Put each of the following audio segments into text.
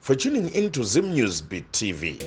for tuning into Zim News Beat TV.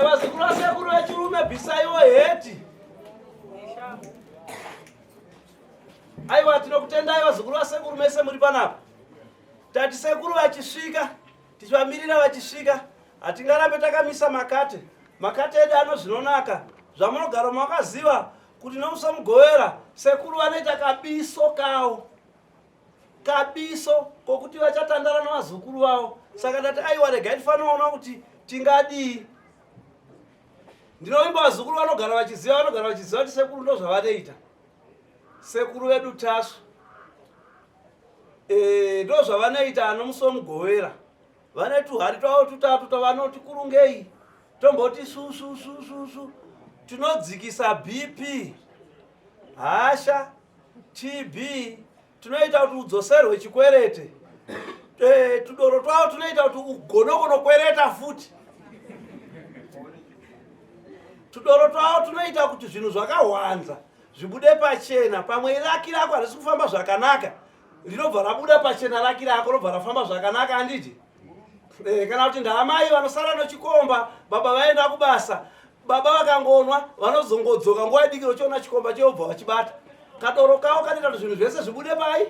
Wazukuru wasekuru wechirume bvisaiwo heti. Aiwa tinokutendai wazukuru wasekuru mese muri panapa. Tati sekuru vachisvika, tichivamirira vachisvika, hatingarambe takamisa makate. Makate edu anozvinonaka. Zvamunogara makaziva kuti nomusa mugovera sekuru vanoita kabiso kawo. Kabiso kokuti vachatandara navazukuru vavo. Saka tati aiwa regai tifanoona kuti tingadii. Ndinoimba vazukuru vanogara vachiziva kuti sekuru ndo zvavanoita. Sekuru vedu Tasva. Ndo zvavanoita anomusa mugovera. Vane tuhari twavo tutatu twavanoti kurungei. Tomboti su. Tinodzikisa BP. Hasha. TB. Tunoita kuti udzoserwe chikwerete. Tudoro twavo tunoita kuti ugone kunokwereta futi. Tudoro twavo tunoita kuti zvinhu zvakahwanza zvibude pachena. Pamwe raki rako harisi kufamba zvakanaka, rinobva rabuda pachena raki rako robva rafamba zvakanaka handiti? Kana kuti ndaamai vanosara nochikomba, baba vaenda kubasa, baba vakangonwa vanozongodzoka nguva diki rochiona chikomba chobva vachibata. Kadoro kavo kanoita kuti zvinhu zvese zvibude pai?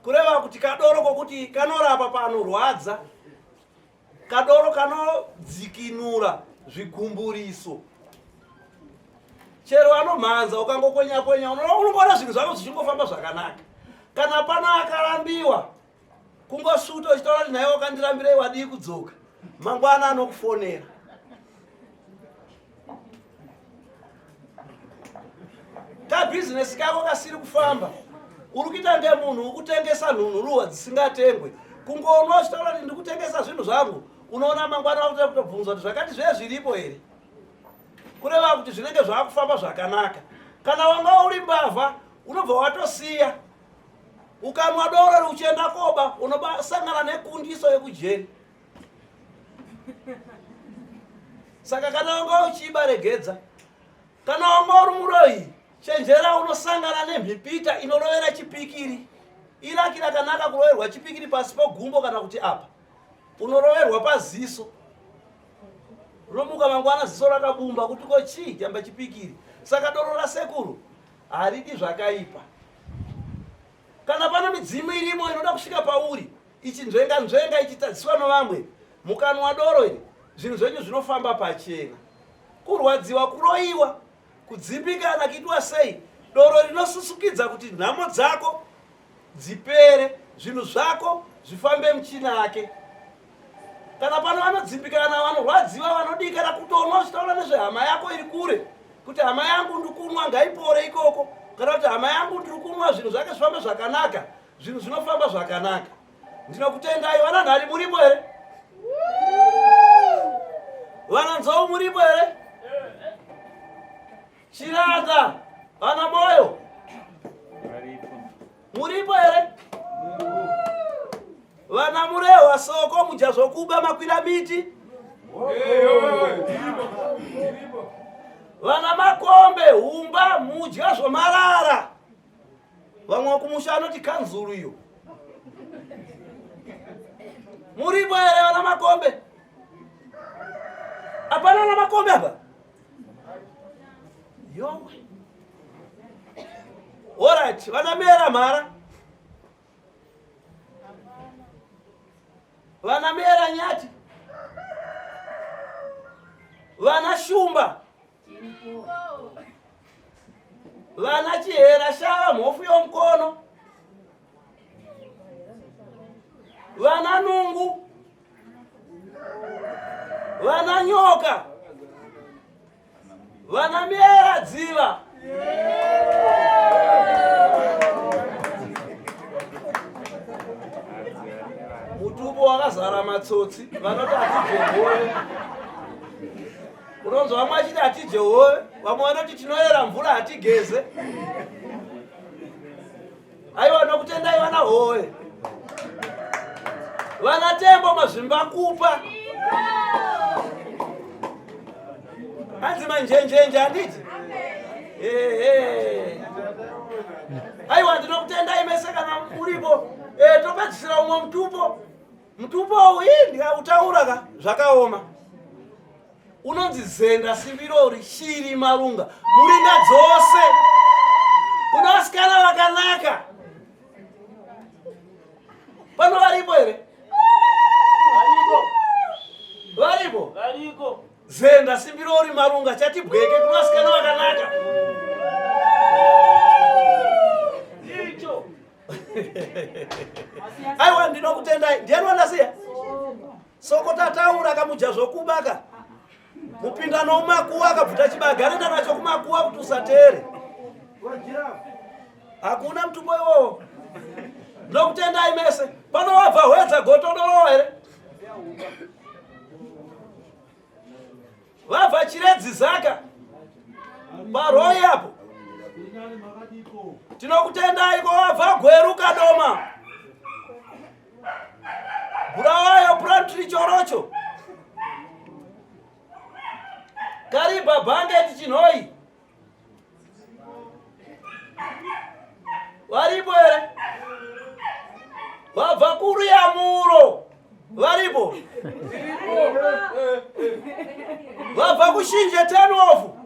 Kureva kuti kadoro kokuti kanorapa panorwadza, kadoro kanodzikinura zvigumburiso. Chero vanomhanza ukangokwenya unoona zvinhu zvako zvichingofamba zvakanaka. Kana pano akarambiwa kungosuta uchitaura kuti nhaiwa wakandirambirei wadii kudzoka, mangwana anokufonera. Kabhizinesi kako kasiri kufamba, uri kuita ngemunhu ukutengesa nhunhuruwa dzisingatengwe, kungoona uchitaura kuti ndikutengesa zvinhu zvangu, unoona mangwana akuta kutobvunzwa kuti zvakati zviripo here. Kureva kuti zvinenge zvakufamba zvakanaka. Kana wanga uri mbavha unobva watosiya, ukanwa doro uchienda koba unobasangana nekundiso yekujeri. Saka kana wanga uchiba regedza, kana wanga uri muroyi chenjera unosangana nemhipita inorovera chipikiri. Ila kila kanaka kuroverwa chipikiri pasi pogumbo kana kuti apa. Unoroverwa paziso. Unomuka mangwana ziso rakabumba kuti ko chi chamba chipikiri. Saka doro la sekuru haridi zvakaipa. Kana pana midzimu irimo inoda kusvika pauri, ichinzvenga ichitadziswa novamwe, mukanwa doro iri, zvinhu zvenyu zvinofamba pachena. Kurwadziwa, kuroiwa, kudzimbikana kuitwa sei, doro rinosusukidza kuti nhamo dzako dzipere, zvinhu zvako zvifambe muchinake. Kana pano vanodzimbikana, vanorwadziwa, vanodikana kutoona uchitaura nezvehama yako iri kure, kuti hama yangu ndikunwa ngaipore ikoko, kana kuti hama yangu ndikunwa zvinhu zvake zvifambe zvakanaka, zvinhu zvinofamba zvakanaka. Ndinokutendai vananhari, muripo here? Vananzou muripo here? Chiranda, vana moyo, muripo here? Vana murehwa soko mujazokuba makwira miti, vana makombe humba mudya zvomarara, vamwe kumusha anoti kanzuru iyo. Muripo here vana makombe? Hapana na makombe hapa? Yowe. Alright, vana mera mara, vana mera nyati, vana shumba, vana chihera shava mhofu yomkono, vana nungu, vana nyoka, vana mera dziva. Mutupo wakazara matsotsi, vanoti hatijehove. Unonzwa vamwe achiti hatijehove, vamwe vanoti tinoyera mvura hatigeze. Aiwa, nokutendai vana hove. Vana tembo mazvimba kupa. Hanzi manjenjenje handiti? Aiwa, ndinokutendai mese kana muripo. Topedzisira umwe mutupo. Mutupo uyu ndikautaura ka zvakaoma. Unonzi zenda simbirori shiri marunga. Muringa dzose. Kuna vasikana vakanaka. Pano varipo here? Varipo? Variko. Zenda simbirori marunga chati bweke kuna vasikana vakanaka. Icho. Aiwa, ndinokutendai. Ndiani wanasiya? Soko tataura kamuja zvokubaka. Mupinda nomumakuwa akabvuta chibaga, anoenda nacho kumakuwa kuti usateere. Hakuna mutumbo iwowo. Ndinokutendai mese. Pano wabva hwedza gotodoro here? Vabva chiredzi zaka paroi apo. Tinokutendai ko wabva gweruka doma. Burawayo plantri chorocho. Kariba bange tichinoi. Varipo here? Wabva kuru ya muro. Varipo? Wabva kushinje tenofu.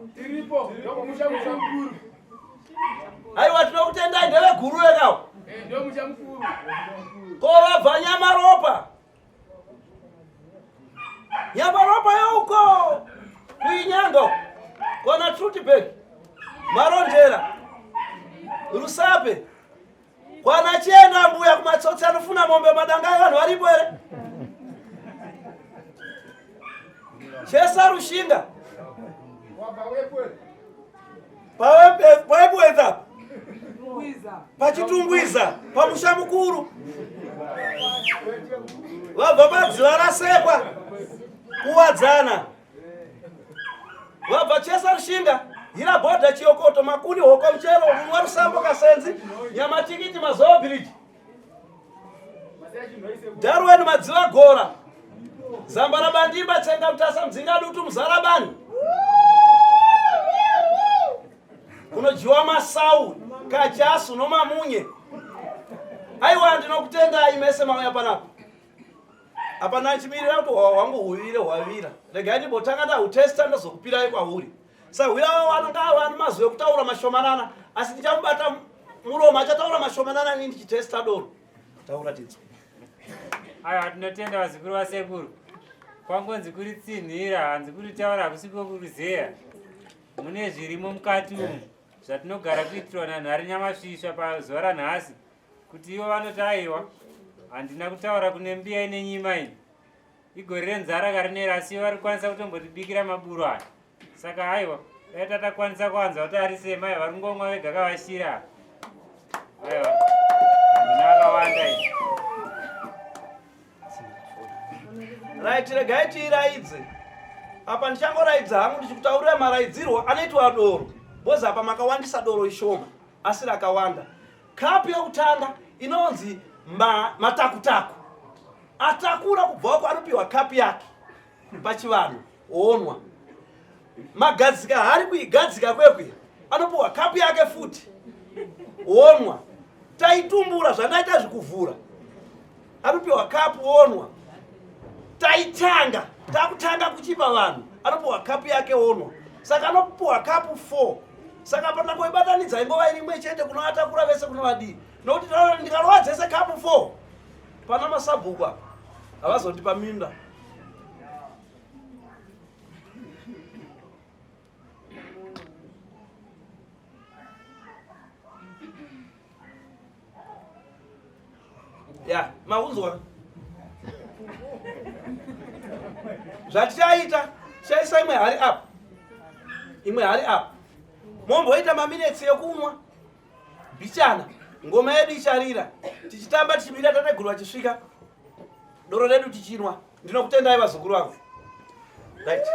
Aiwa, tinokutendai ndeve guru yekawo. Ko wabva Nyamaropa. Nyamaropa yauko kuinyanga kona Trutibek, Marondera, Rusape, kwana Chena mbuya kumatsotsi anofuna mombe madangai vanhu varipo here? Chesa Rushinga. Pawepo pachitumbwiza pamusha mukuru. Vabva padziva rasekwa kuwadzana. Vabva Chesa Rushinga hira bhodha Chiokoto makuni hoko mchero rumwa Rusambo Kasenzi nyama tikiti mazoa bridge. Darwin madziva gora. Zambara bandimba tsenga mtasa mdzinga dutu mzarabani. kunojiwa masau kajasu nomamunye. Aiwa ndinokutendai mese mauya panapa. Apana chimirira kuti wangu uwire wavira. Regai botanga da utesta ndozokupira kwauri. Saka uya wananga vanhu mazwe kutaura mashomanana asi ndichamubata muroma achataura mashomanana nini chitesta doro. Taura tidzo. Aiwa tinotenda vazukuru vasekuru. Kwangonzi kuri tsinhira hanzi kuri taura kusiko kuruzeya. Mune zvirimo mukati umu zvatinogara kuitirwa nanhare nyamasvisva pazuva ranhasi kuti ivo vanoti aiwa handina kutaura kune mbiya ine nyima ini igore renzara karinera asi ivo vari kukwanisa kutombotibikira maburu aya. Saka aiwa dai tatakwanisa kuwanza kuti ari semai vari kungomwa vega kavashira. Aiwa handina akawanda ini. Right, regai tiraidze. Apa ndichangoraidza hangu ndichikutaurira maraidzirwo anoitwa doro. Boza apa makawandisa doro ishoma asi rakawanda. Kapu yekutanga inonzi matakutaku. Atakura kubva anopiwa kapu yake pachivanhu onwa. Magadzika hari kuigadzika kwekwe anopiwa kapu yake futi onwa. Taitumbura zvandaita zvikuvhura anopiwa kapu onwa. Taitanga takutanga kuchipa vanhu anopiwa kapu yake onwa. Saka anopiwa kapu 4. Saka pana kuibatanidza ingova imwe chete kunoatakura vese kunovadii. Nokuti ndikarova dzese kapu 4 pana masabhuku apa havazondipa minda. Ya, maunzwa zvatichaita chaisa imwe hari apa imwe hari apa momboita maminitsi ekunwa bichana ngoma yedu icharira tichitamba tichimira tateguru vachisvika doro redu tichinwa. Ndinokutendai vazukuru vangu. Right.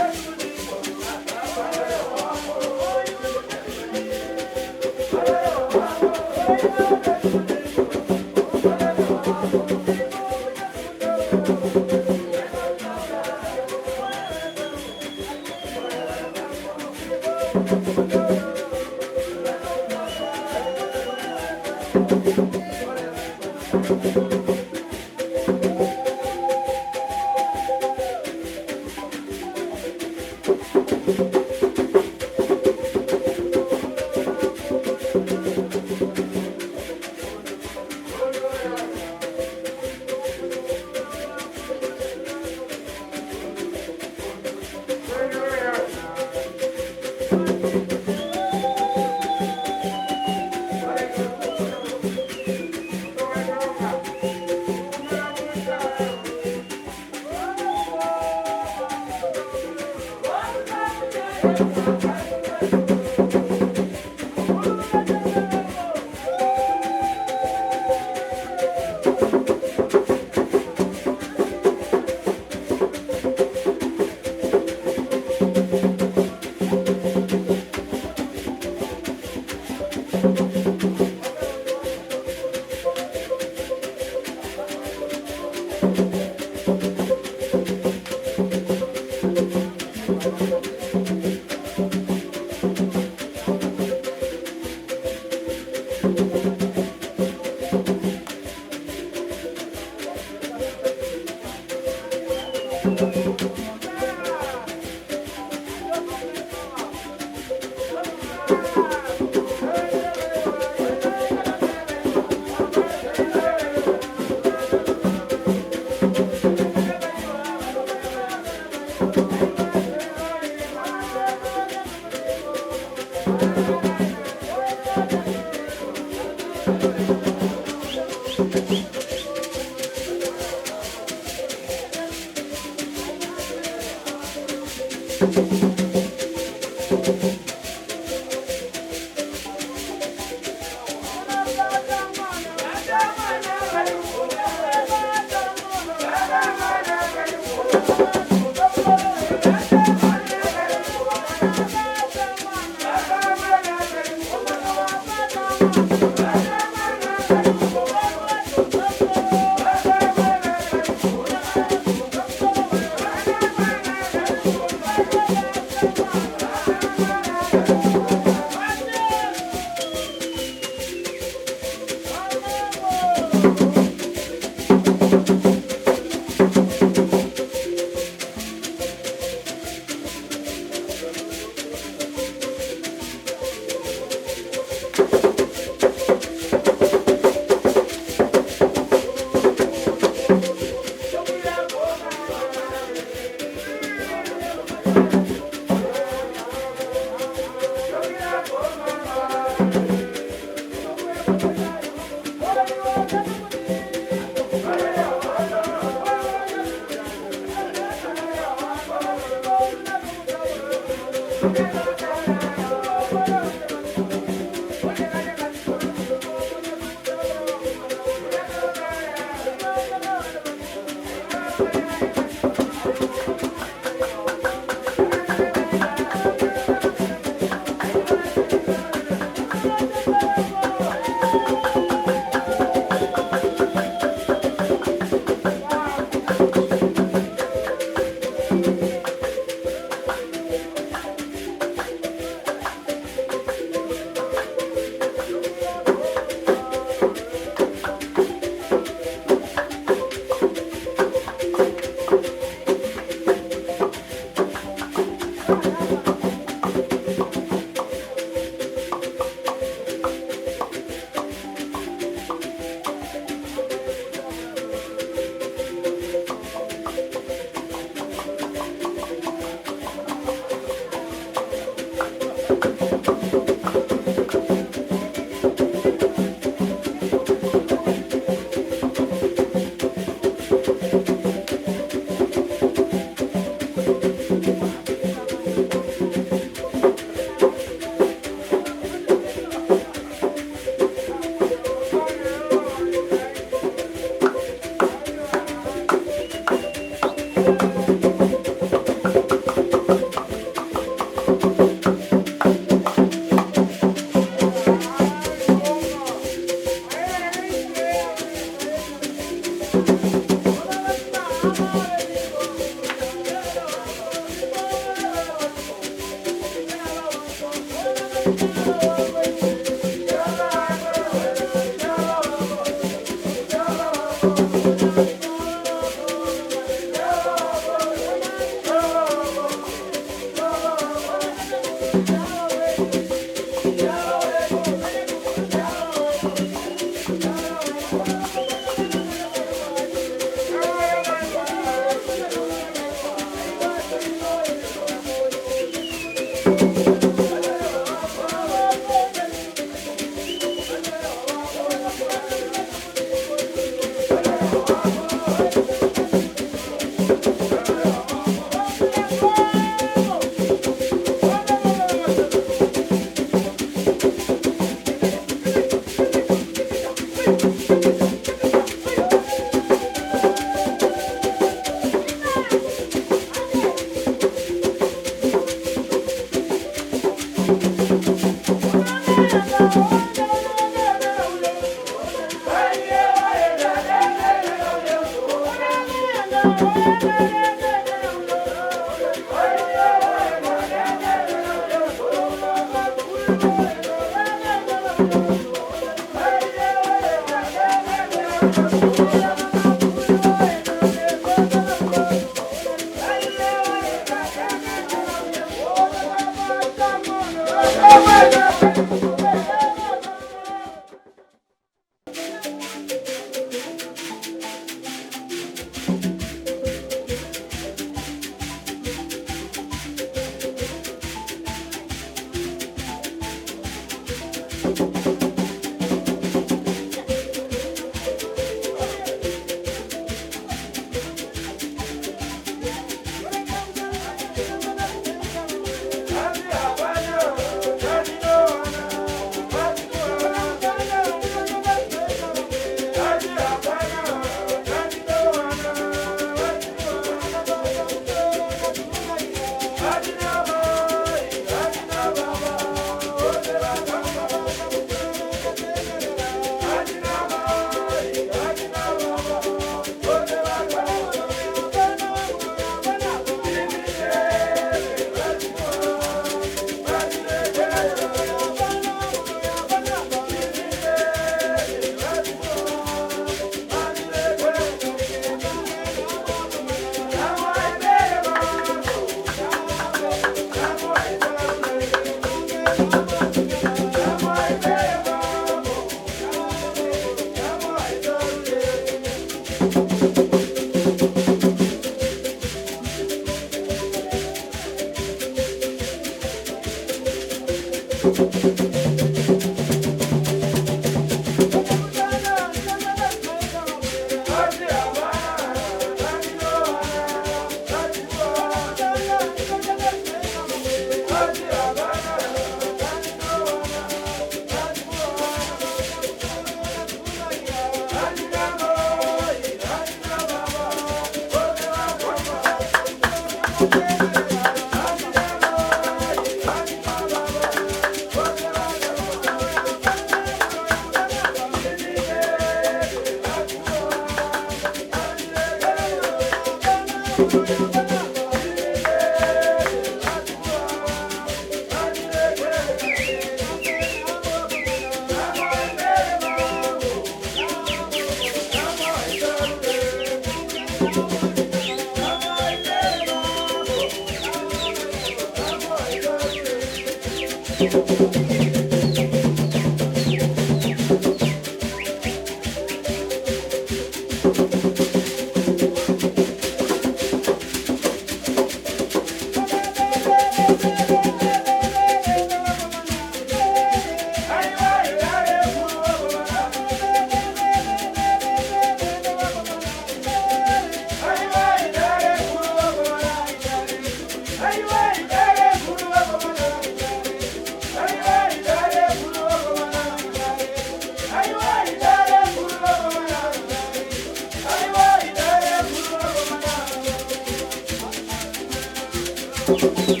Oh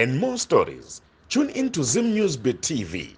and more stories. Tune in to Zim Newsbeat TV.